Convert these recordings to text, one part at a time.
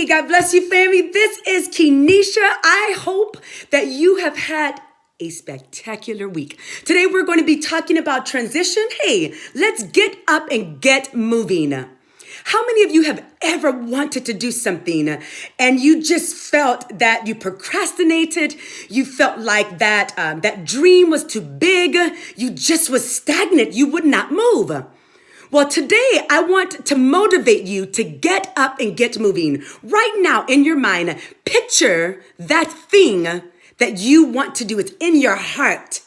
Hey, God bless you, family. This is Kenesha. I hope that you have had a spectacular week. Today, we're going to be talking about transition. Hey, let's get up and get moving. How many of you have ever wanted to do something and you just felt that you procrastinated? You felt like that dream was too big. You just was stagnant. You would not move. Well, today I want to motivate you to get up and get moving. Right now in your mind, picture that thing that you want to do. It's in your heart.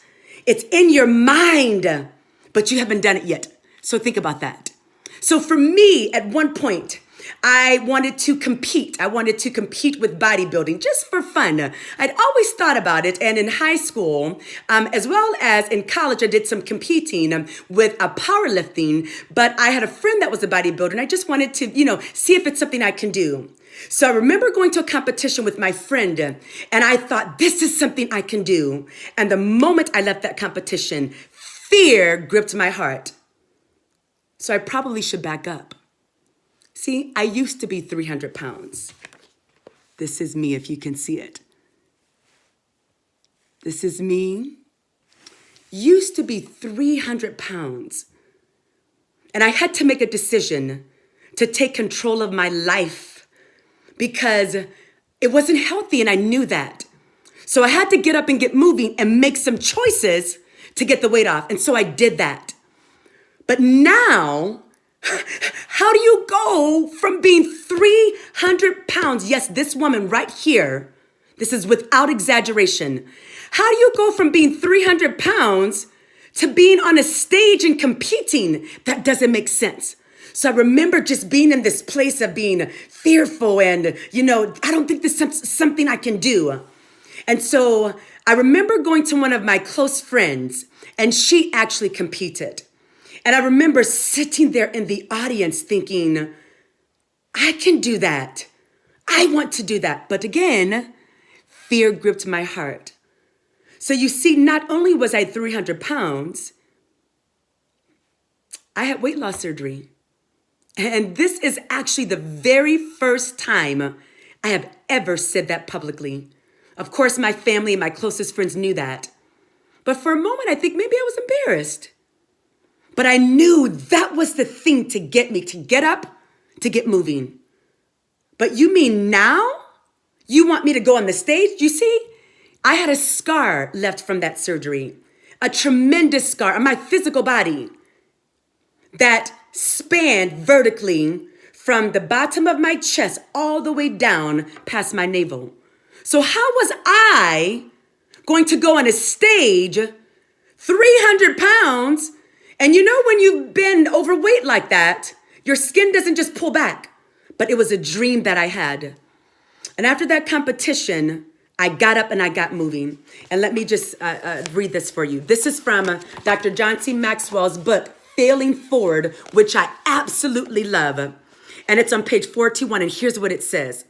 It's in your mind, but you haven't done it yet. So think about that. So for me, at one point, I wanted to compete. I wanted to compete with bodybuilding just for fun. I'd always thought about it. And in high school, as well as in college, I did some competing with powerlifting. But I had a friend that was a bodybuilder, and I just wanted to, see if it's something I can do. So I remember going to a competition with my friend, and I thought, this is something I can do. And the moment I left that competition, fear gripped my heart. So I probably should back up. See, I used to be 300 pounds. This is me, if you can see it. This is me. Used to be 300 pounds. And I had to make a decision to take control of my life because it wasn't healthy and I knew that. So I had to get up and get moving and make some choices to get the weight off. And so I did that. But now, how do you go from being 300 pounds? Yes, this woman right here, this is without exaggeration. How do you go from being 300 pounds to being on a stage and competing? That doesn't make sense. So I remember just being in this place of being fearful and, I don't think this is something I can do. And so I remember going to one of my close friends, and she actually competed. And I remember sitting there in the audience thinking, I can do that. I want to do that. But again, fear gripped my heart. So you see, not only was I 300 pounds, I had weight loss surgery. And this is actually the very first time I have ever said that publicly. Of course, my family and my closest friends knew that. But for a moment, I think maybe I was embarrassed. But I knew that was the thing to get me, to get up, to get moving. But you mean now? You want me to go on the stage? You see, I had a scar left from that surgery, a tremendous scar on my physical body that spanned vertically from the bottom of my chest all the way down past my navel. So how was I going to go on a stage, 300 pounds, and when you've been overweight like that, your skin doesn't just pull back. But it was a dream that I had. And after that competition, I got up and I got moving. And let me just read this for you. This is from Dr. John C. Maxwell's book, Failing Forward, which I absolutely love. And it's on page 421. And here's what it says.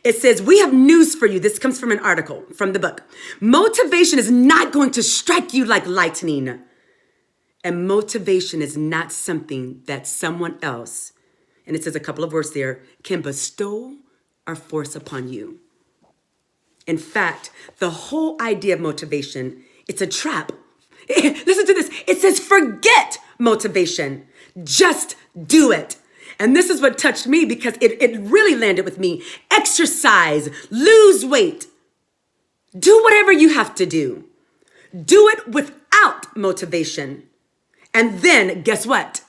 It says, we have news for you. This comes from an article from the book. Motivation is not going to strike you like lightning. And motivation is not something that someone else, and it says a couple of words there, can bestow or force upon you. In fact, the whole idea of motivation, it's a trap. Listen to this. It says, forget motivation. Just do it. And this is what touched me because it really landed with me. Exercise, lose weight. Do whatever you have to do. Do it without motivation. And then guess what?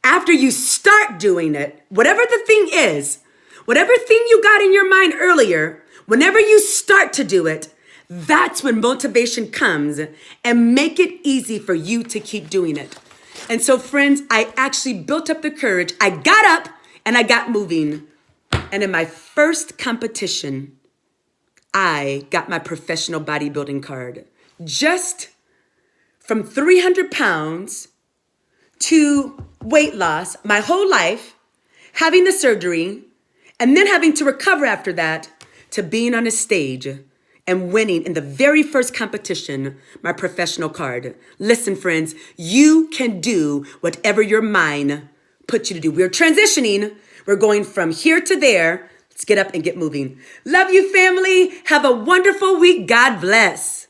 After you start doing it, whatever the thing is, whatever thing you got in your mind earlier, whenever you start to do it, that's when motivation comes and make it easy for you to keep doing it. And so friends, I actually built up the courage. I got up and I got moving. And in my first competition, I got my professional bodybuilding card. Just from 300 pounds to weight loss my whole life, having the surgery, and then having to recover after that, to being on a stage and winning in the very first competition, my professional card. Listen, friends, you can do whatever your mind puts you to do. We're transitioning. We're going from here to there Let's get up and get moving. Love you, family. Have a wonderful week. God bless.